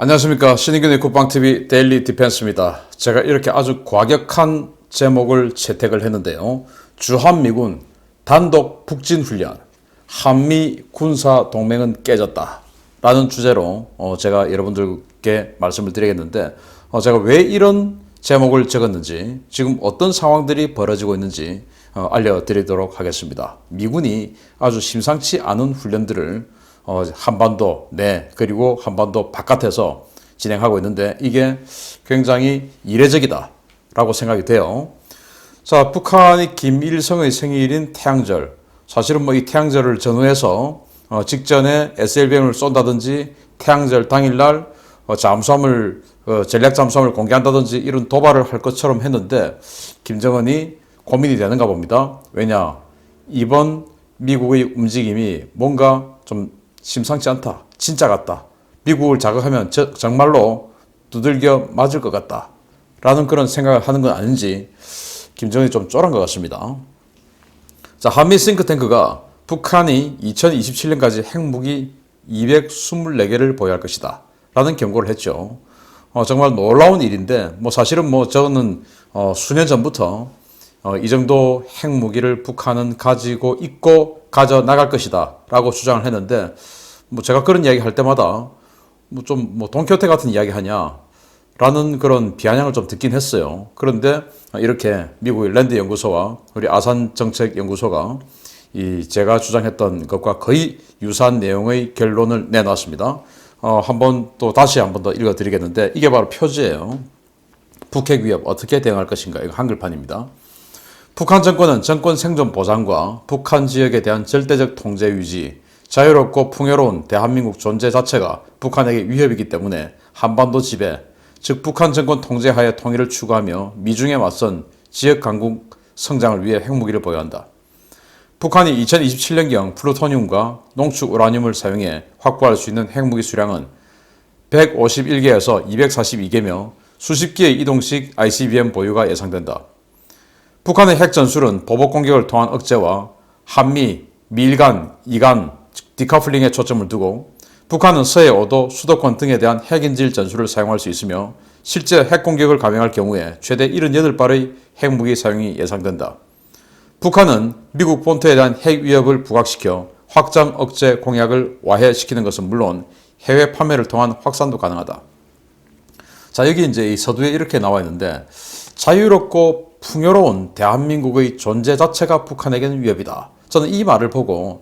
안녕하십니까. 신인균의 국방TV 데일리 디펜스입니다. 제가 이렇게 아주 과격한 제목을 채택을 했는데요. 주한미군 단독 북진훈련, 한미 군사동맹은 깨졌다 라는 주제로 제가 여러분들께 말씀을 드리겠는데, 제가 왜 이런 제목을 적었는지, 지금 어떤 상황들이 벌어지고 있는지 알려드리도록 하겠습니다. 미군이 아주 심상치 않은 훈련들을 한반도 내 그리고 한반도 바깥에서 진행하고 있는데, 이게 굉장히 이례적이다 라고 생각이 돼요. 자, 북한이 김일성의 생일인 태양절, 사실은 이 태양절을 전후해서 직전에 SLBM을 쏜다든지 태양절 당일날 잠수함을 전략 잠수함을 공개한다든지 이런 도발을 할 것처럼 했는데, 김정은이 고민이 되는가 봅니다. 왜냐, 이번 미국의 움직임이 뭔가 좀 심상치 않다, 진짜 같다, 미국을 자극하면 정말로 두들겨 맞을 것 같다 라는 그런 생각을 하는 건 아닌지 김정은이 좀 쫄은 것 같습니다. 자, 한미 싱크탱크가 북한이 2027년까지 핵무기 224개를 보유할 것이다 라는 경고를 했죠. 정말 놀라운 일인데, 사실은 저는 수년 전부터 이 정도 핵무기를 북한은 가지고 있고 가져 나갈 것이다 라고 주장을 했는데, 제가 그런 이야기 할 때마다 돈키호테 같은 이야기 하냐 라는 그런 비아냥을 좀 듣긴 했어요. 그런데 이렇게 미국의 랜드 연구소와 우리 아산 정책 연구소가 제가 주장했던 것과 거의 유사한 내용의 결론을 내놨습니다. 다시 한 번 더 읽어드리겠는데, 이게 바로 표지예요. 북핵 위협 어떻게 대응할 것인가, 이거 한글판입니다. 북한 정권은 정권 생존 보장과 북한 지역에 대한 절대적 통제 유지, 자유롭고 풍요로운 대한민국 존재 자체가 북한에게 위협이기 때문에 한반도 지배, 즉 북한 정권 통제하에 통일을 추구하며 미중에 맞선 지역 강국 성장을 위해 핵무기를 보유한다. 북한이 2027년경 플루토늄과 농축 우라늄을 사용해 확보할 수 있는 핵무기 수량은 151개에서 242개며 수십 개의 이동식 ICBM 보유가 예상된다. 북한의 핵 전술은 보복 공격을 통한 억제와 한미, 미일 간, 이간, 디커플링에 초점을 두고, 북한은 서해 5도, 수도권 등에 대한 핵인질 전술을 사용할 수 있으며 실제 핵 공격을 감행할 경우에 최대 78발의 핵무기 사용이 예상된다. 북한은 미국 본토에 대한 핵 위협을 부각시켜 확장 억제 공약을 와해시키는 것은 물론 해외 판매를 통한 확산도 가능하다. 자, 여기 이 서두에 이렇게 나와 있는데, 자유롭고 풍요로운 대한민국의 존재 자체가 북한에게는 위협이다. 저는 이 말을 보고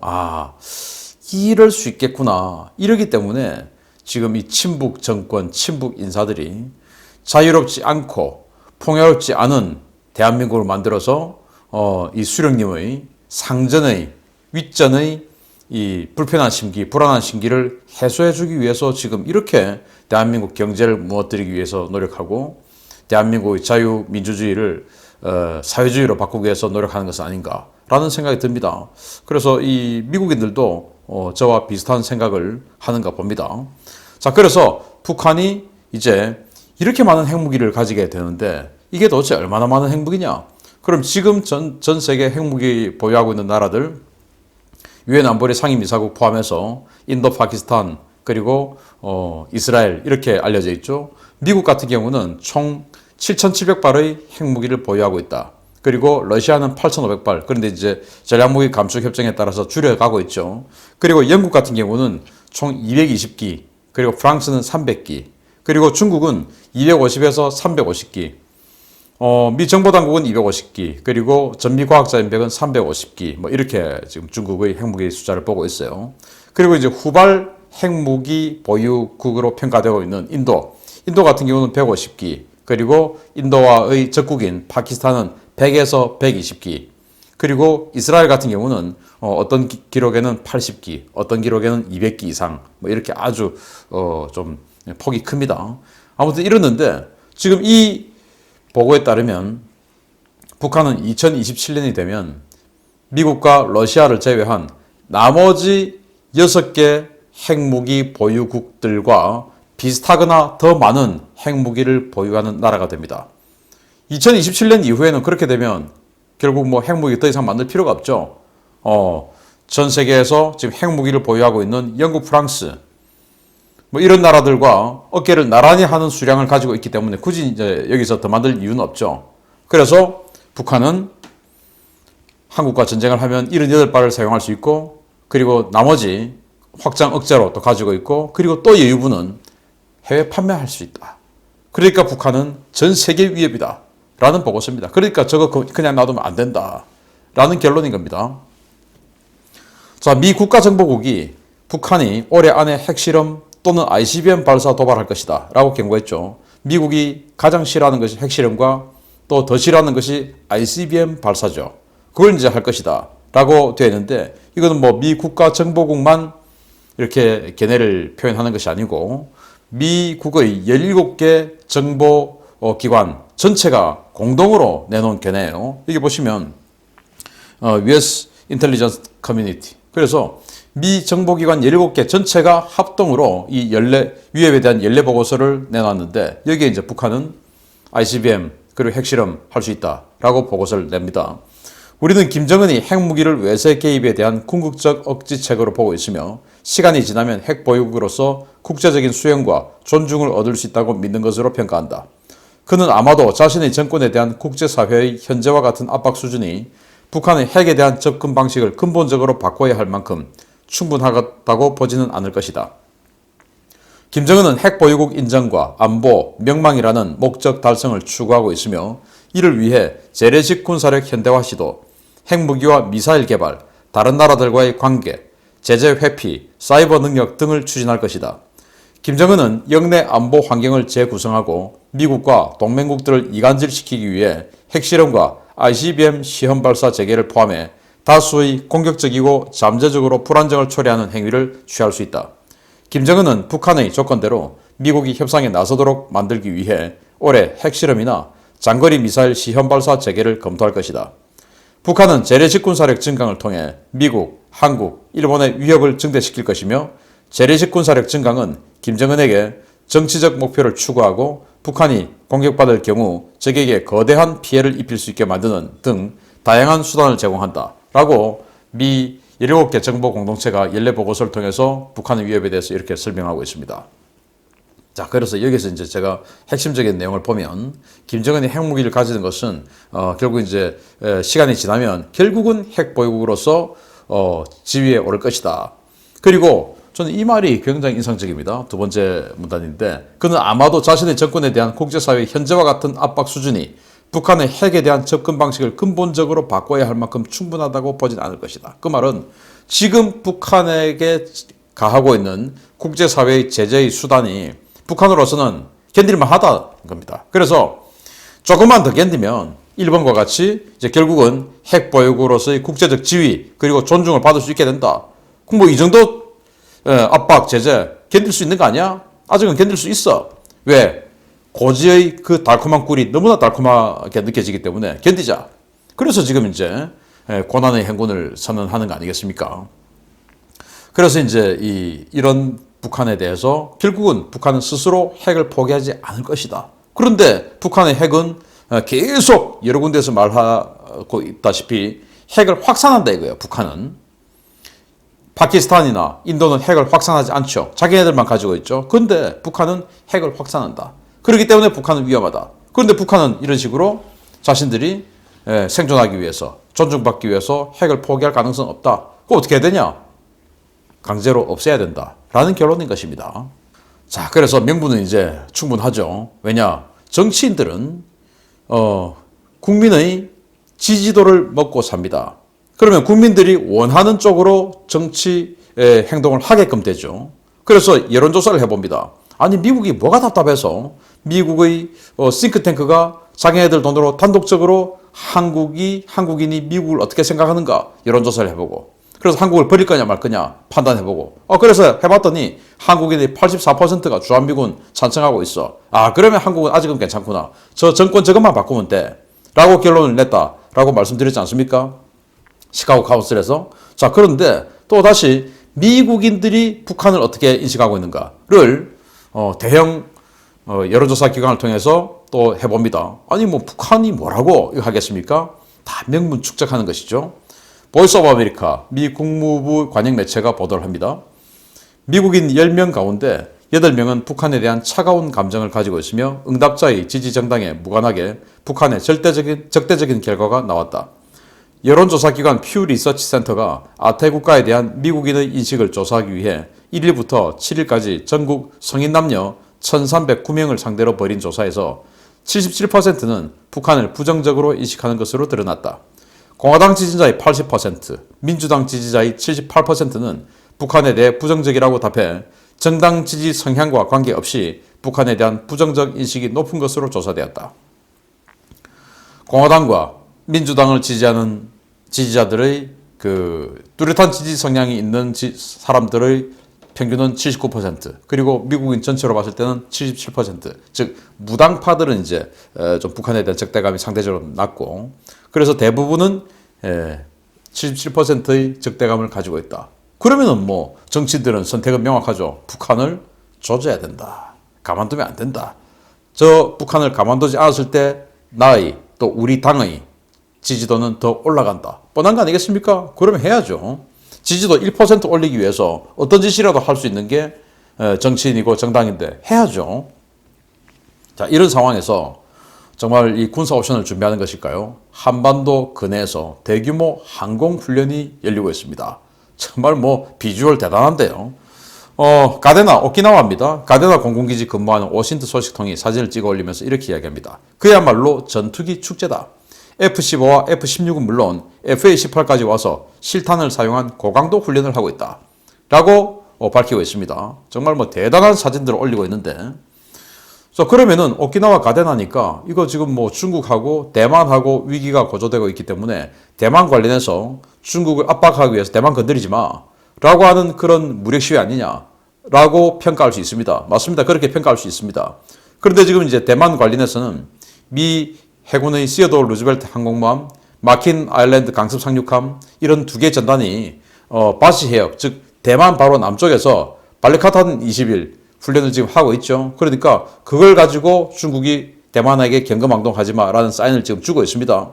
이럴 수 있겠구나. 이러기 때문에 지금 이 친북 정권, 친북 인사들이 자유롭지 않고 풍요롭지 않은 대한민국을 만들어서 이 수령님의 상전의 윗전의 이 불편한 심기, 불안한 심기를 해소해주기 위해서 지금 이렇게 대한민국 경제를 무너뜨리기 위해서 노력하고 대한민국의 자유민주주의를 사회주의로 바꾸기 위해서 노력하는 것은 아닌가라는 생각이 듭니다. 그래서 이 미국인들도 저와 비슷한 생각을 하는가 봅니다. 자, 그래서 북한이 이제 이렇게 많은 핵무기를 가지게 되는데, 이게 도대체 얼마나 많은 핵무기냐? 그럼 지금 전 세계 핵무기 보유하고 있는 나라들, 유엔 안보리 상임이사국 포함해서 인도, 파키스탄, 그리고 이스라엘 이렇게 알려져 있죠. 미국 같은 경우는 총 7,700발의 핵무기를 보유하고 있다. 그리고 러시아는 8,500발. 그런데 이제 전략무기 감축 협정에 따라서 줄여가고 있죠. 그리고 영국 같은 경우는 총 220기, 그리고 프랑스는 300기, 그리고 중국은 250에서 350기, 미 정보당국은 250기, 그리고 전미과학자연백은 350기, 이렇게 지금 중국의 핵무기 숫자를 보고 있어요. 그리고 이제 후발 핵무기 보유국으로 평가되고 있는 인도 같은 경우는 150기, 그리고 인도와의 적국인 파키스탄은 100에서 120기, 그리고 이스라엘 같은 경우는 어떤 기록에는 80기, 어떤 기록에는 200기 이상, 이렇게 아주 좀 폭이 큽니다. 아무튼 이러는데, 지금 이 보고에 따르면 북한은 2027년이 되면 미국과 러시아를 제외한 나머지 6개 핵무기 보유국들과 비슷하거나 더 많은 핵무기를 보유하는 나라가 됩니다. 2027년 이후에는 그렇게 되면 결국 핵무기 더 이상 만들 필요가 없죠. 전 세계에서 지금 핵무기를 보유하고 있는 영국, 프랑스, 뭐 이런 나라들과 어깨를 나란히 하는 수량을 가지고 있기 때문에 굳이 이제 여기서 더 만들 이유는 없죠. 그래서 북한은 한국과 전쟁을 하면 78발을 사용할 수 있고, 그리고 나머지 확장 억제로 또 가지고 있고, 그리고 또 여유분은 해외 판매할 수 있다. 그러니까 북한은 전 세계 위협이다 라는 보고서입니다. 그러니까 저거 그냥 놔두면 안 된다 라는 결론인 겁니다. 자, 미 국가정보국이 북한이 올해 안에 핵실험 또는 ICBM 발사 도발할 것이다 라고 경고했죠. 미국이 가장 싫어하는 것이 핵실험과 또 더 싫어하는 것이 ICBM 발사죠. 그걸 이제 할 것이다 라고 되어 있는데, 이거는 뭐 미 국가정보국만 이렇게 견해를 표현하는 것이 아니고 미국의 17개 정보기관 전체가 공동으로 내놓은 견해예요. 여기 보시면 US Intelligence Community, 그래서 미 정보기관 17개 전체가 합동으로 이 위협에 대한 연례 보고서를 내놨는데, 여기에 이제 북한은 ICBM 그리고 핵실험 할 수 있다라고 보고서를 냅니다. 우리는 김정은이 핵무기를 외세 개입에 대한 궁극적 억지책으로 보고 있으며 시간이 지나면 핵보유국으로서 국제적인 수용과 존중을 얻을 수 있다고 믿는 것으로 평가한다. 그는 아마도 자신의 정권에 대한 국제사회의 현재와 같은 압박 수준이 북한의 핵에 대한 접근 방식을 근본적으로 바꿔야 할 만큼 충분하다고 보지는 않을 것이다. 김정은은 핵보유국 인정과 안보, 명망이라는 목적 달성을 추구하고 있으며 이를 위해 재래식 군사력 현대화 시도, 핵무기와 미사일 개발, 다른 나라들과의 관계, 제재 회피, 사이버 능력 등을 추진할 것이다. 김정은은 영내 안보 환경을 재구성하고 미국과 동맹국들을 이간질시키기 위해 핵실험과 ICBM 시험 발사 재개를 포함해 다수의 공격적이고 잠재적으로 불안정을 초래하는 행위를 취할 수 있다. 김정은은 북한의 조건대로 미국이 협상에 나서도록 만들기 위해 올해 핵실험이나 장거리 미사일 시험 발사 재개를 검토할 것이다. 북한은 재래식 군사력 증강을 통해 미국, 한국, 일본의 위협을 증대시킬 것이며, 재래식 군사력 증강은 김정은에게 정치적 목표를 추구하고 북한이 공격받을 경우 적에게 거대한 피해를 입힐 수 있게 만드는 등 다양한 수단을 제공한다 라고 미 17개 정보 공동체가 연례 보고서를 통해서 북한의 위협에 대해서 이렇게 설명하고 있습니다. 자, 그래서 여기서 이제 제가 핵심적인 내용을 보면, 김정은이 핵무기를 가지는 것은 결국 이제 시간이 지나면 결국은 핵보유국으로서 지위에 오를 것이다. 그리고 저는 이 말이 굉장히 인상적입니다. 두 번째 문단인데, 그는 아마도 자신의 정권에 대한 국제사회의 현재와 같은 압박 수준이 북한의 핵에 대한 접근 방식을 근본적으로 바꿔야 할 만큼 충분하다고 보진 않을 것이다. 그 말은 지금 북한에게 가하고 있는 국제사회의 제재의 수단이 북한으로서는 견딜만 하다는 겁니다. 그래서 조금만 더 견디면 일본과 같이 이제 결국은 핵보유국으로서의 국제적 지위 그리고 존중을 받을 수 있게 된다. 그럼 뭐 이 정도 압박, 제재 견딜 수 있는 거 아니야? 아직은 견딜 수 있어. 왜? 고지의 그 달콤한 꿀이 너무나 달콤하게 느껴지기 때문에 견디자. 그래서 지금 이제 고난의 행군을 선언하는 거 아니겠습니까? 그래서 이제 이런 북한에 대해서 결국은 북한은 스스로 핵을 포기하지 않을 것이다. 그런데 북한의 핵은 계속 여러 군데에서 말하고 있다시피 핵을 확산한다 이거예요. 북한은. 파키스탄이나 인도는 핵을 확산하지 않죠. 자기네들만 가지고 있죠. 그런데 북한은 핵을 확산한다. 그렇기 때문에 북한은 위험하다. 그런데 북한은 이런 식으로 자신들이 생존하기 위해서, 존중받기 위해서 핵을 포기할 가능성 없다. 그거 어떻게 해야 되냐? 강제로 없애야 된다. 라는 결론인 것입니다. 자, 그래서 명분은 이제 충분하죠. 왜냐? 정치인들은 국민의 지지도를 먹고 삽니다. 그러면 국민들이 원하는 쪽으로 정치 행동을 하게끔 되죠. 그래서 여론조사를 해봅니다. 아니, 미국이 뭐가 답답해서 미국의 싱크탱크가 자기네들 돈으로 단독적으로 한국인이 미국을 어떻게 생각하는가 여론조사를 해보고, 그래서 한국을 버릴 거냐 말 거냐 판단해보고, 그래서 해봤더니 한국인의 84%가 주한미군 찬성하고 있어. 그러면 한국은 아직은 괜찮구나. 저 정권 저것만 바꾸면 돼. 라고 결론을 냈다라고 말씀드렸지 않습니까? 시카고 카운슬에서. 자, 그런데 또 다시 미국인들이 북한을 어떻게 인식하고 있는가를 대형 여론조사 기관을 통해서 또 해봅니다. 아니, 뭐 북한이 뭐라고 하겠습니까? 다 명분 축적하는 것이죠. 보이스 오브 아메리카, 미 국무부 관영 매체가 보도를 합니다. 미국인 10명 가운데 8명은 북한에 대한 차가운 감정을 가지고 있으며 응답자의 지지 정당에 무관하게 북한의 적대적인 결과가 나왔다. 여론조사기관 퓨 리서치 센터가 아태 국가에 대한 미국인의 인식을 조사하기 위해 1일부터 7일까지 전국 성인 남녀 1,309명을 상대로 벌인 조사에서 77%는 북한을 부정적으로 인식하는 것으로 드러났다. 공화당 지지자의 80%, 민주당 지지자의 78%는 북한에 대해 부정적이라고 답해 정당 지지 성향과 관계없이 북한에 대한 부정적 인식이 높은 것으로 조사되었다. 공화당과 민주당을 지지하는 지지자들의 뚜렷한 지지 성향이 있는 사람들의 평균은 79%, 그리고 미국인 전체로 봤을 때는 77%, 즉 무당파들은 이제 좀 북한에 대한 적대감이 상대적으로 낮고, 그래서 대부분은 77%의 적대감을 가지고 있다. 그러면은 뭐 정치들은 선택은 명확하죠. 북한을 조져야 된다. 가만두면 안 된다. 저 북한을 가만두지 않았을 때 나의 또 우리 당의 지지도는 더 올라간다. 뻔한 거 아니겠습니까? 그러면 해야죠. 지지도 1% 올리기 위해서 어떤 짓이라도 할 수 있는 게 정치인이고 정당인데 해야죠. 자, 이런 상황에서 정말 이 군사 옵션을 준비하는 것일까요? 한반도 근해에서 대규모 항공훈련이 열리고 있습니다. 정말 뭐 비주얼 대단한데요. 가데나 오키나와입니다. 가데나 공군기지 근무하는 오신트 소식통이 사진을 찍어 올리면서 이렇게 이야기합니다. 그야말로 전투기 축제다. F-15와 F-16은 물론 FA-18까지 와서 실탄을 사용한 고강도 훈련을 하고 있다. 라고 밝히고 있습니다. 정말 뭐 대단한 사진들을 올리고 있는데, 그러면은 오키나와 가데나니까 이거 지금 뭐 중국하고 대만하고 위기가 고조되고 있기 때문에 대만 관련해서 중국을 압박하기 위해서 대만 건드리지 마 라고 하는 그런 무력 시위 아니냐라고 평가할 수 있습니다. 맞습니다. 그렇게 평가할 수 있습니다. 그런데 지금 이제 대만 관련해서는 미 해군의 시어도어 루즈벨트 항공모함, 마킨 아일랜드 강습 상륙함 이런 두 개 전단이 바시 해역, 즉 대만 바로 남쪽에서 발리카탄 20일 훈련을 지금 하고 있죠. 그러니까 그걸 가지고 중국이 대만에게 경거망동하지 마라는 사인을 지금 주고 있습니다.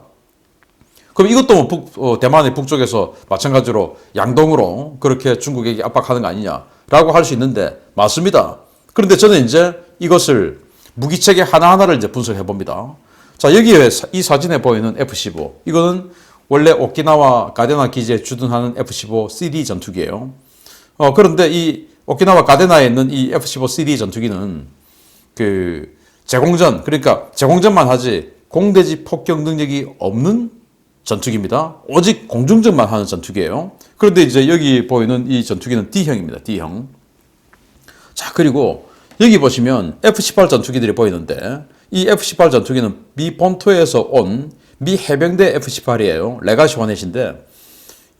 그럼 이것도 대만의 북쪽에서 마찬가지로 양동으로 그렇게 중국에게 압박하는 거 아니냐라고 할 수 있는데 맞습니다. 그런데 저는 이제 이것을 무기체계 하나하나를 이제 분석해 봅니다. 자, 여기에 이 사진에 보이는 F-15 이거는 원래 오키나와 가데나 기지에 주둔하는 F-15CD 전투기예요. 그런데 이 오키나와 가데나에 있는 이 F-15CD 전투기는 제공전, 그러니까 제공전만 하지 공대지 폭격 능력이 없는 전투기입니다. 오직 공중전만 하는 전투기예요. 그런데 이제 여기 보이는 이 전투기는 D형입니다. D형. 자, 그리고 여기 보시면 F-18 전투기들이 보이는데 이 F-18 전투기는 미 본토에서 온 미 해병대 F-18이에요. 레가시 호넷인데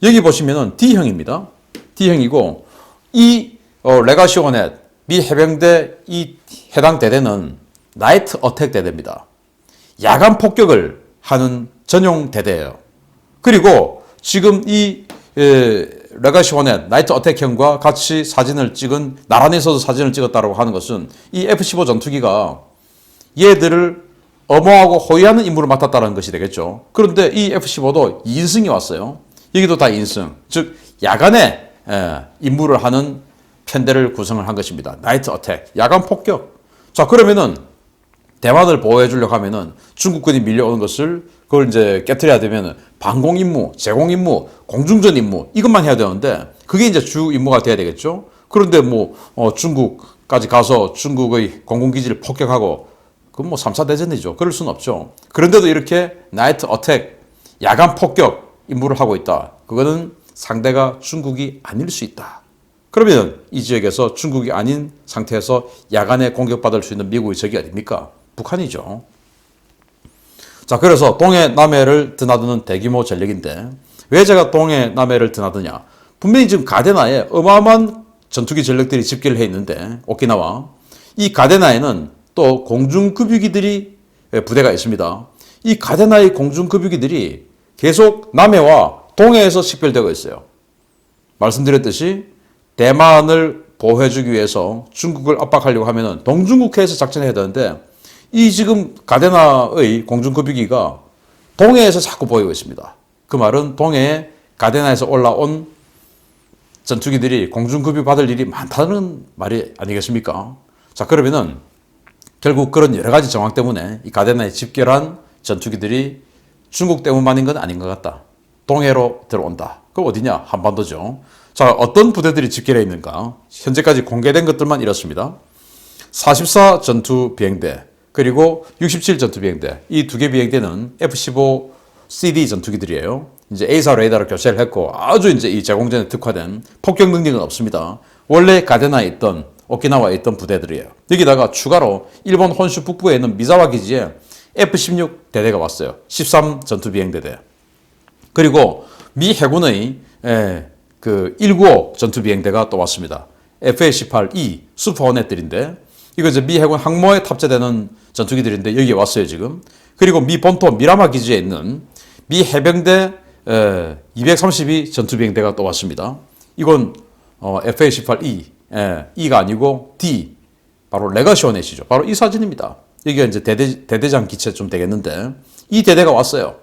여기 보시면은 D형입니다. D형이고 이 레가시 호넷 미 해병대 이 해당 대대는 나이트 어택 대대입니다. 야간 폭격을 하는 전용 대대예요. 그리고 지금 이 레가시 호넷 나이트 어택형과 같이 사진을 찍은, 나란히 서서 사진을 찍었다고 하는 것은 이 F-15 전투기가 얘들을 엄호하고 호위하는 임무를 맡았다는 것이 되겠죠. 그런데 이 F-15도 2인승이 왔어요. 여기도 다 2인승, 즉 야간에 임무를 하는 편대를 구성을 한 것입니다. 나이트 어택, 야간 폭격. 자, 그러면은 대만을 보호해 주려고 하면은 중국군이 밀려오는 것을 그걸 이제 깨트려야 되면은 방공 임무, 제공 임무, 공중전 임무 이것만 해야 되는데 그게 이제 주 임무가 돼야 되겠죠. 그런데 뭐 중국까지 가서 중국의 공군기지를 폭격하고 그건 뭐 3차 대전이죠. 그럴 수는 없죠. 그런데도 이렇게 나이트 어택, 야간 폭격 임무를 하고 있다. 그거는 상대가 중국이 아닐 수 있다. 그러면 이 지역에서 중국이 아닌 상태에서 야간에 공격받을 수 있는 미국의 적이 어딥니까? 북한이죠. 자, 그래서 동해 남해를 드나드는 대규모 전력인데 왜 제가 동해 남해를 드나드냐? 분명히 지금 가데나에 어마어마한 전투기 전력들이 집결을 해 있는데 오키나와 이 가데나에는 또 공중급유기들이 부대가 있습니다. 이 가데나의 공중급유기들이 계속 남해와 동해에서 식별되고 있어요. 말씀드렸듯이 대만을 보호해주기 위해서 중국을 압박하려고 하면 동중국해에서 작전해야 되는데 이 지금 가데나의 공중급유기가 동해에서 자꾸 보이고 있습니다. 그 말은 동해에 가데나에서 올라온 전투기들이 공중급유 받을 일이 많다는 말이 아니겠습니까? 자, 그러면은 결국 그런 여러 가지 정황 때문에 이 가데나에 집결한 전투기들이 중국 때문만인 건 아닌 것 같다. 동해로 들어온다. 그 어디냐? 한반도죠. 자, 어떤 부대들이 집결해 있는가? 현재까지 공개된 것들만 이렇습니다. 44 전투 비행대, 그리고 67 전투 비행대. 이 두 개 비행대는 F-15CD 전투기들이에요. 이제 A사 레이더를 교체를 했고 아주 이제 이 제공전에 특화된 폭격 능력은 없습니다. 원래 가데나에 있던 오키나와에 있던 부대들이에요. 여기다가 추가로 일본 혼슈 북부에 있는 미사와 기지에 F-16 대대가 왔어요. 13 전투 비행대대. 그리고 미 해군의 그 195 전투 비행대가 또 왔습니다. FA-18E 슈퍼 호넷들인데 이거 이제 미 해군 항모에 탑재되는 전투기들인데 여기에 왔어요 지금. 그리고 미 본토 미라마 기지에 있는 미 해병대 232 전투 비행대가 또 왔습니다. 이건 FA-18E E가 아니고 D 바로 레거시 호넷이죠. 바로 이 사진입니다. 여기가 이제 대대장 기체 좀 되겠는데 이 대대가 왔어요.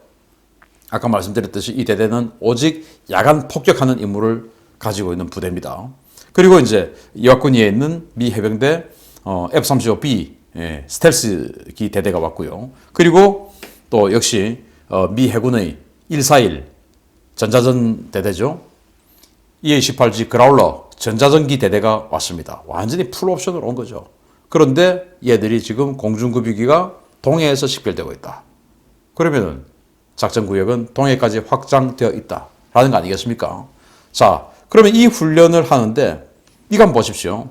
아까 말씀드렸듯이 이 대대는 오직 야간 폭격하는 임무를 가지고 있는 부대입니다. 그리고 이제 이와쿠니에 있는 미 해병대 F-35B 스텔스기 대대가 왔고요. 그리고 또 역시 미 해군의 141 전자전 대대죠. EA-18G 그라울러 전자전기 대대가 왔습니다. 완전히 풀옵션으로 온 거죠. 그런데 얘들이 지금 공중급유기가 동해에서 식별되고 있다. 그러면은 작전구역은 동해까지 확장되어 있다라는 거 아니겠습니까? 자, 그러면 이 훈련을 하는데 이거 한번 보십시오.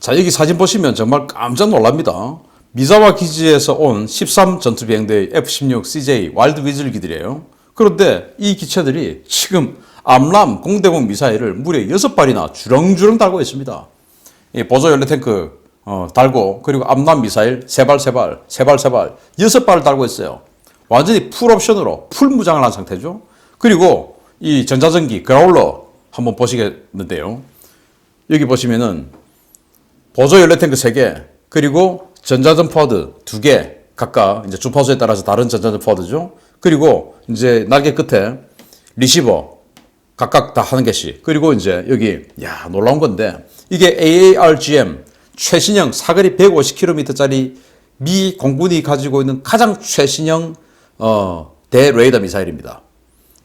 자, 여기 사진 보시면 정말 깜짝 놀랍니다. 미사와 기지에서 온 13 전투비행대의 F-16CJ 와일드 위즐기들이에요. 그런데 이 기체들이 지금 암람 공대공 미사일을 무려 6발이나 주렁주렁 달고 있습니다. 보조 연료 탱크 달고 그리고 암람 미사일 3발 6발을 달고 있어요. 완전히 풀옵션으로 풀무장을 한 상태죠. 그리고 이 전자전기 그라울러 한번 보시겠는데요. 여기 보시면은 보조 연료 탱크 3개 그리고 전자전 포드 2개 각각 이제 주파수에 따라서 다른 전자전 포드죠. 그리고 이제 날개 끝에 리시버 각각 다 한 개씩. 그리고 이제 여기 놀라운 건데 이게 AARGM 최신형 사거리 150km짜리 미 공군이 가지고 있는 가장 최신형 대레이더 미사일입니다.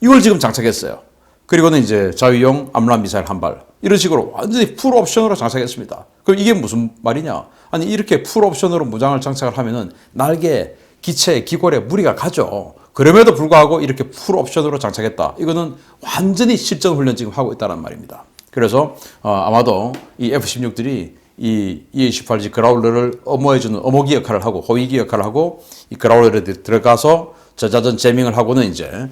이걸 지금 장착했어요. 그리고는 이제 자유용 암람 미사일 1발. 이런 식으로 완전히 풀 옵션으로 장착했습니다. 그럼 이게 무슨 말이냐? 아니 이렇게 풀 옵션으로 무장을 장착을 하면은 날개, 기체, 기골에 무리가 가죠. 그럼에도 불구하고 이렇게 풀 옵션으로 장착했다. 이거는 완전히 실전 훈련 지금 하고 있다는 말입니다. 그래서 아마도 이 F-16들이 이 EA-18G 그라울러를 엄호해주는 엄호기 역할을 하고 호위기 역할을 하고 이 그라울러에 들어가서 저자전 제밍을 하고는 이제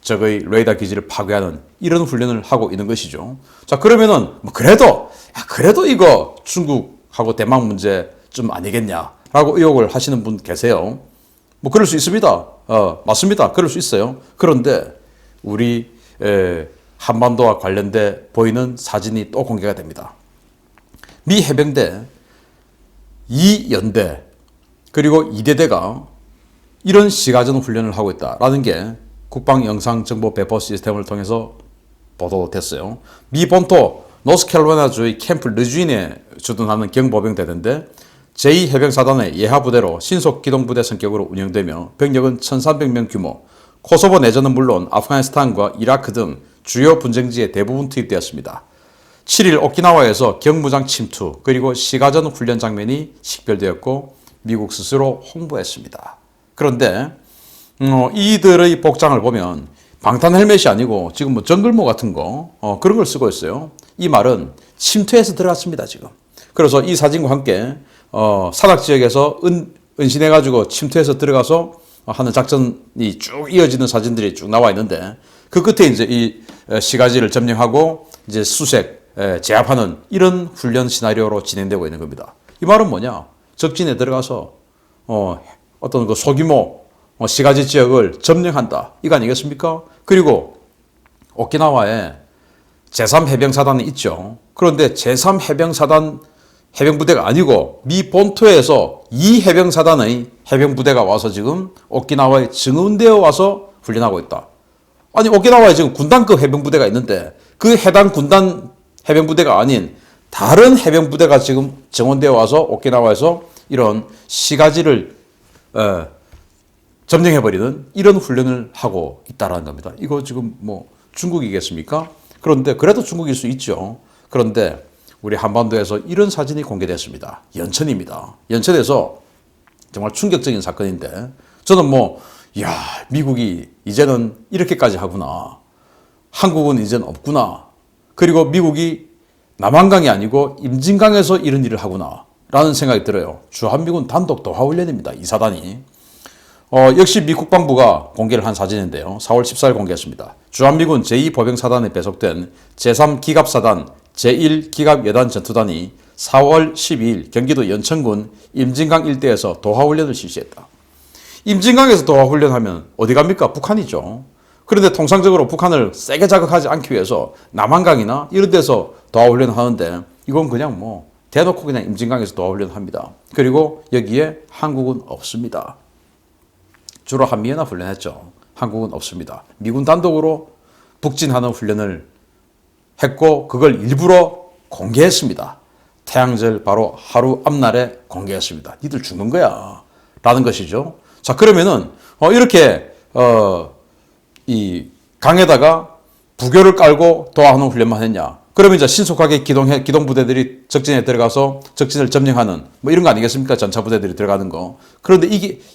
적의 레이더 기지를 파괴하는 이런 훈련을 하고 있는 것이죠. 자, 그러면은 뭐 그래도 이거 중국하고 대만 문제 좀 아니겠냐라고 의혹을 하시는 분 계세요. 뭐 그럴 수 있습니다. 맞습니다. 그럴 수 있어요. 그런데 우리 한반도와 관련돼 보이는 사진이 또 공개가 됩니다. 미 해병대 2연대 그리고 2대대가 이런 시가전 훈련을 하고 있다라는 게 국방영상정보 배포 시스템을 통해서 보도됐어요. 미 본토 노스캐롤라이나주의 캠프 르주인에 주둔하는 경보병대대인데 제2해병사단의 예하부대로 신속기동부대 성격으로 운영되며 병력은 1,300명 규모, 코소보 내전은 물론 아프가니스탄과 이라크 등 주요 분쟁지에 대부분 투입되었습니다. 7일 오키나와에서 경무장 침투 그리고 시가전 훈련 장면이 식별되었고 미국 스스로 홍보했습니다. 그런데 이들의 복장을 보면 방탄 헬멧이 아니고 지금 뭐 정글모 같은 거 그런 걸 쓰고 있어요. 이 말은 침투해서 들어갔습니다 지금. 그래서 이 사진과 함께 산악 지역에서 은신해가지고 침투해서 들어가서 하는 작전이 쭉 이어지는 사진들이 쭉 나와 있는데 그 끝에 이제 이 시가지를 점령하고 이제 수색 제압하는 이런 훈련 시나리오로 진행되고 있는 겁니다. 이 말은 뭐냐? 적진에 들어가서 어떤 그 소규모 시가지 지역을 점령한다. 이거 아니겠습니까? 그리고 오키나와에 제3해병사단이 있죠. 그런데 제3해병사단 해병부대가 아니고 미 본토에서 2해병사단의 해병부대가 와서 지금 오키나와에 증원되어 와서 훈련하고 있다. 아니 오키나와에 지금 군단급 해병부대가 있는데 그 해당 군단 해병부대가 아닌 다른 해병부대가 지금 정원되어 와서 오키나와에서 이런 시가지를 점령해버리는 이런 훈련을 하고 있다는 겁니다. 이거 지금 뭐 중국이겠습니까? 그런데 그래도 중국일 수 있죠. 그런데 우리 한반도에서 이런 사진이 공개됐습니다. 연천입니다. 연천에서 정말 충격적인 사건인데 저는 미국이 이제는 이렇게까지 하구나. 한국은 이제는 없구나. 그리고 미국이 남한강이 아니고 임진강에서 이런 일을 하구나. 라는 생각이 들어요. 주한미군 단독 도하훈련입니다. 이 사단이. 역시 미 국방부가 공개를 한 사진인데요. 4월 14일 공개했습니다. 주한미군 제2보병사단에 배속된 제3기갑사단 제1기갑여단 전투단이 4월 12일 경기도 연천군 임진강 일대에서 도하훈련을 실시했다. 임진강에서 도하훈련하면 어디 갑니까? 북한이죠. 그런데 통상적으로 북한을 세게 자극하지 않기 위해서 남한강이나 이런 데서 도하훈련을 하는데 이건 그냥 대놓고 그냥 임진강에서 도하훈련을 합니다. 그리고 여기에 한국은 없습니다. 주로 한미연합 훈련했죠. 한국은 없습니다. 미군 단독으로 북진하는 훈련을 했고 그걸 일부러 공개했습니다. 태양절 바로 하루 앞날에 공개했습니다. 니들 죽는 거야 라는 것이죠. 자, 그러면은 이렇게 이 강에다가 부교를 깔고 도하하는 훈련만 했냐? 그러면 이제 신속하게 기동 부대들이 적진에 들어가서 적진을 점령하는 이런 거 아니겠습니까? 전차 부대들이 들어가는 거. 그런데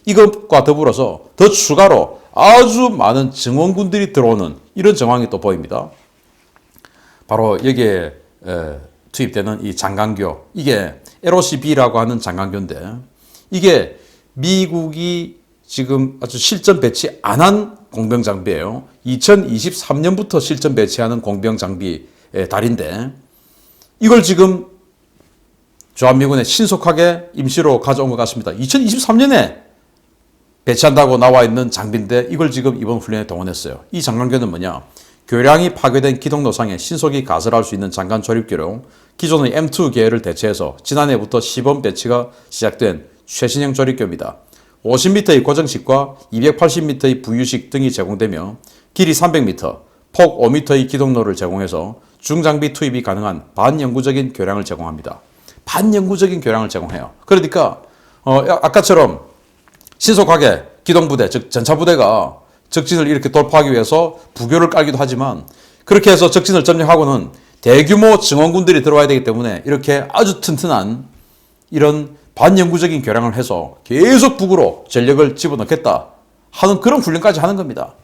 이것과 더불어서 더 추가로 아주 많은 증원군들이 들어오는 이런 정황이 또 보입니다. 바로 여기에 투입되는 이 장강교, 이게 LOC-B라고 하는 장강교인데 이게 미국이 지금 아주 실전 배치 안 한 공병 장비예요. 2023년부터 실전 배치하는 공병 장비 달인데 이걸 지금 주한미군에 신속하게 임시로 가져온 것 같습니다. 2023년에 배치한다고 나와 있는 장비인데 이걸 지금 이번 훈련에 동원했어요. 이 장강교는 뭐냐? 교량이 파괴된 기동로상에 신속히 가설할 수 있는 장관 조립교로 기존의 M2 계열을 대체해서 지난해부터 시범 배치가 시작된 최신형 조립교입니다. 50m의 고정식과 280m의 부유식 등이 제공되며 길이 300m, 폭 5m의 기동로를 제공해서 중장비 투입이 가능한 반영구적인 교량을 제공합니다. 반영구적인 교량을 제공해요. 그러니까 아까처럼 신속하게 기동부대, 즉 전차부대가 적진을 이렇게 돌파하기 위해서 부교를 깔기도 하지만 그렇게 해서 적진을 점령하고는 대규모 증원군들이 들어와야 되기 때문에 이렇게 아주 튼튼한 이런 반영구적인 교량을 해서 계속 북으로 전력을 집어넣겠다 하는 그런 훈련까지 하는 겁니다.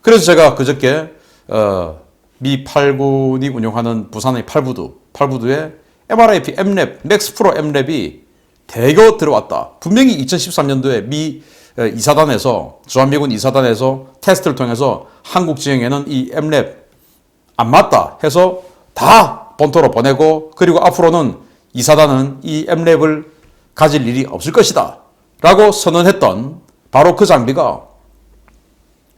그래서 제가 그저께 미 8군이 운영하는 부산의 팔부두에 MRAP, M랩, 맥스프로 M랩이 대거 들어왔다. 분명히 2013년도에 미 2사단에서 주한미군 2사단에서 테스트를 통해서 한국 지형에는 이 M랩 안 맞다 해서 다 본토로 보내고 그리고 앞으로는 2사단은 이 M랩을 가질 일이 없을 것이다 라고 선언했던 바로 그 장비가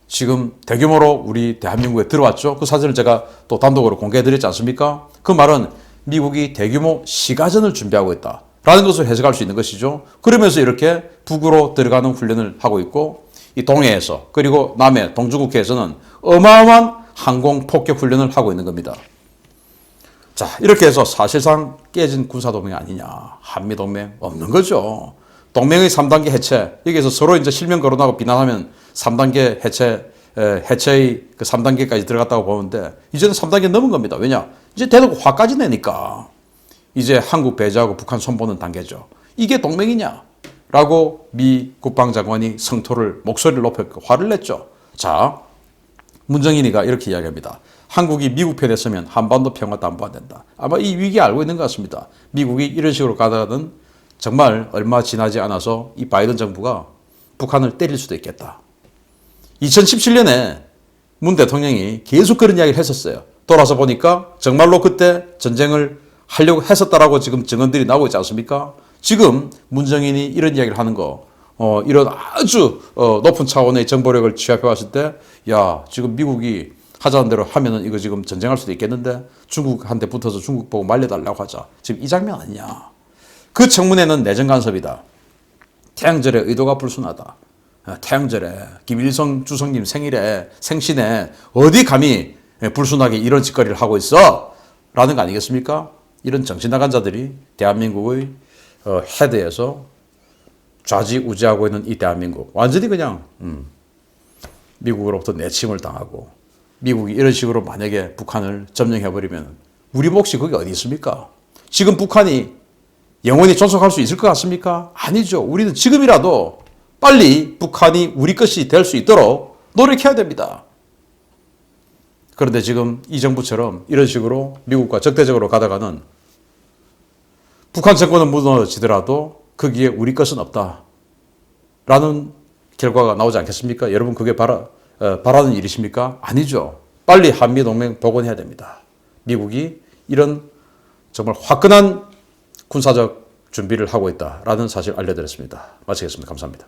지금 대규모로 우리 대한민국에 들어왔죠. 그 사진을 제가 또 단독으로 공개해드렸지 않습니까? 그 말은 미국이 대규모 시가전을 준비하고 있다 라는 것을 해석할 수 있는 것이죠. 그러면서 이렇게 북으로 들어가는 훈련을 하고 있고 이 동해에서 그리고 남해 동중국해에서는 어마어마한 항공 폭격 훈련을 하고 있는 겁니다. 자, 이렇게 해서 사실상 깨진 군사동맹 아니냐. 한미동맹 없는 거죠. 동맹의 3단계 해체, 여기에서 서로 이제 실명 거론하고 비난하면 3단계 해체의 그 3단계까지 들어갔다고 보는데 이제는 3단계 넘은 겁니다. 왜냐? 이제 대놓고 화까지 내니까 이제 한국 배제하고 북한 손보는 단계죠. 이게 동맹이냐? 라고 미 국방장관이 목소리를 높였고 화를 냈죠. 자, 문정인이가 이렇게 이야기합니다. 한국이 미국 편에 서면 한반도 평화 담보 안 된다. 아마 이 위기 알고 있는 것 같습니다. 미국이 이런 식으로 가다가는 정말 얼마 지나지 않아서 이 바이든 정부가 북한을 때릴 수도 있겠다. 2017년에 문 대통령이 계속 그런 이야기를 했었어요. 돌아서 보니까 정말로 그때 전쟁을 하려고 했었다라고 지금 증언들이 나오고 있지 않습니까? 지금 문정인이 이런 이야기를 하는 거, 이런 아주 높은 차원의 정보력을 취합해 왔을 때, 야, 지금 미국이 하자는 대로 하면은 이거 지금 전쟁할 수도 있겠는데 중국한테 붙어서 중국 보고 말려달라고 하자. 지금 이 장면 아니냐. 그 청문회는 내정 간섭이다. 태양절의 의도가 불순하다. 태양절에 김일성 주석님 생일에 생신에 어디 감히 불순하게 이런 짓거리를 하고 있어? 라는 거 아니겠습니까? 이런 정신 나간 자들이 대한민국의 헤드에서 좌지우지하고 있는 이 대한민국 완전히 그냥 미국으로부터 내침을 당하고 미국이 이런 식으로 만약에 북한을 점령해버리면 우리 몫이 거기 어디 있습니까? 지금 북한이 영원히 존속할 수 있을 것 같습니까? 아니죠. 우리는 지금이라도 빨리 북한이 우리 것이 될 수 있도록 노력해야 됩니다. 그런데 지금 이 정부처럼 이런 식으로 미국과 적대적으로 가다가는 북한 정권은 무너지더라도 거기에 우리 것은 없다. 라는 결과가 나오지 않겠습니까? 여러분 그게 바라는 일이십니까? 아니죠. 빨리 한미동맹 복원해야 됩니다. 미국이 이런 정말 화끈한 군사적 준비를 하고 있다라는 사실 알려드렸습니다. 마치겠습니다. 감사합니다.